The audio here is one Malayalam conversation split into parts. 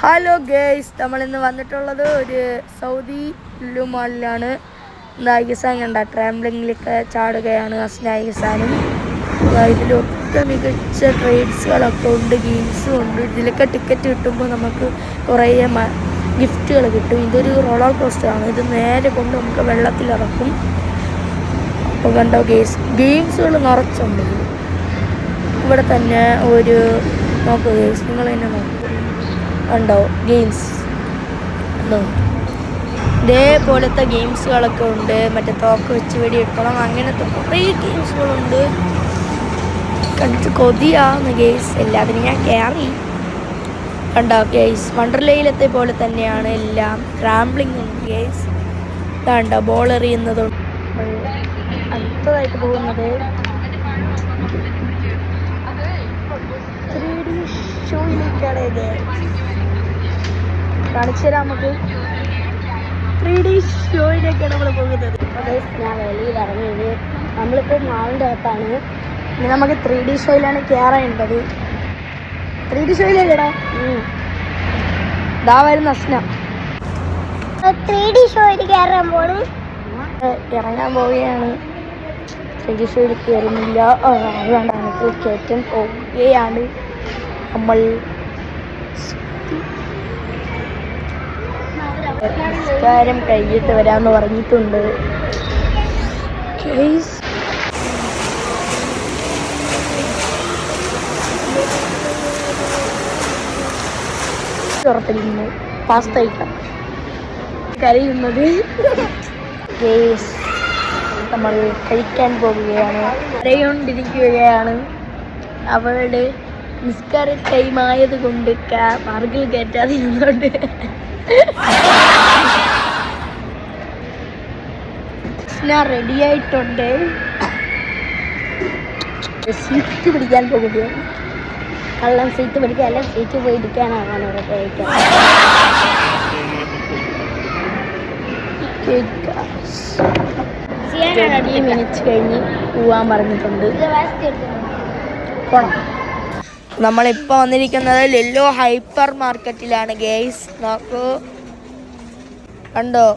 ഹലോ ഗേയ്സ്, നമ്മളിന്ന് വന്നിട്ടുള്ളത് ഒരു സൗദി ലുലു മാളിലാണ്. നായികസാൻ കണ്ട ട്രാംബ്ലിങ്ങിലൊക്കെ ചാടുകയാണ് നായികസാനും. ഇതിലൊക്കെ മികച്ച ട്രേഡ്സുകളൊക്കെ ഉണ്ട്, ഗെയിംസും ഉണ്ട്. ഇതിലൊക്കെ ടിക്കറ്റ് കിട്ടുമ്പോൾ നമുക്ക് കുറേ ഗിഫ്റ്റുകൾ കിട്ടും. ഇതൊരു റോളർ കോസ്റ്ററാണ്. ഇത് നേരെ കൊണ്ട് നമുക്ക് വെള്ളത്തിലിറക്കും. അപ്പോൾ കണ്ടോ ഗെയിംസുകൾ നിറച്ചുണ്ട്. ഇവിടെ തന്നെ ഒരു നോക്കൂ ഗെയ്സ്, നിങ്ങൾ തന്നെ നോക്കൂ, ഉണ്ടോ ഗെയിംസ് ഉണ്ടോ? ഇതേപോലത്തെ ഗെയിംസുകളൊക്കെ ഉണ്ട്. മറ്റേ തോക്ക് വെച്ച് വെടിവെക്കണം, അങ്ങനത്തെ കുറേ ഗെയിംസുകളുണ്ട്. കണ്ടിട്ട് കൊതിയാവുന്ന ഗെയ്സ്. എല്ലാത്തിനും ഞാൻ കയറി. കണ്ടോ ഗെയ്സ്, വണ്ടർലയിലത്തെ പോലെ തന്നെയാണ് എല്ലാം. ട്രാംബ്ലിംഗ് ഉണ്ട് ഗെയ്സ്. ഇതാണ്ടോ ബോൾ എറിയുന്നതുണ്ട്. അടുത്തതായിട്ട് പോകുന്നത് ഷോയിലേക്കാണ്. കാണിച്ചു തരാം നമുക്ക്. 3D ഷോയിലേക്കാണ് നമ്മൾ പോകുന്നത്. ഞാൻ വെളിയിൽ ഇറങ്ങിയത്. നമ്മളിപ്പോൾ മാളിൻ്റെ അകത്താണ്. ഇനി നമുക്ക് 3D ഷോയിലാണ് കയറേണ്ടത്. 3D ഷോയിലേക്കടാ ഇതാ വരുന്ന അസ്ന. 3D ഷോയിൽ കയറാൻ പോണ്. ഇറങ്ങാൻ പോവുകയാണ്. 3D ഷോയിൽ കയറുന്നില്ല. അതുകൊണ്ട് നമുക്ക് കയറ്റം പോവുകയാണ്. നമ്മൾ നിസ്കാരം കഴിഞ്ഞിട്ട് വരാമെന്ന് പറഞ്ഞിട്ടുണ്ട്. ഉറപ്പിക്കുന്നു പാസ്ത കഴിക്കാം. കരയുന്നത് നമ്മൾ കഴിക്കാൻ പോവുകയാണ്. കരയുകൊണ്ടിരിക്കുകയാണ്. അവളുടെ നിസ്കാര ടൈം ആയത് കൊണ്ട് മാർഗിൽ കയറ്റാതിരുന്നുകൊണ്ട് റെഡി ആയിട്ടുണ്ട്. സീറ്റ് പിടിക്കാൻ പോകുകയാണ്. കള്ളം സീറ്റ് പിടിക്കുക, അല്ല സീറ്റ് പോയി ഇരിക്കാനാണ് കഴിക്കാൻ. 20 മിനിറ്റ് കഴിഞ്ഞ് പോവാൻ പറഞ്ഞിട്ടുണ്ട്. പോണം. നമ്മളിപ്പോൾ വന്നിരിക്കുന്നത് ലുലു ഹൈപ്പർ മാർക്കറ്റിലാണ് ഗേയ്സ്. നോക്കൂ, കണ്ടോ?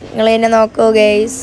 നിങ്ങൾ തന്നെ നോക്കൂ ഗേയ്സ്.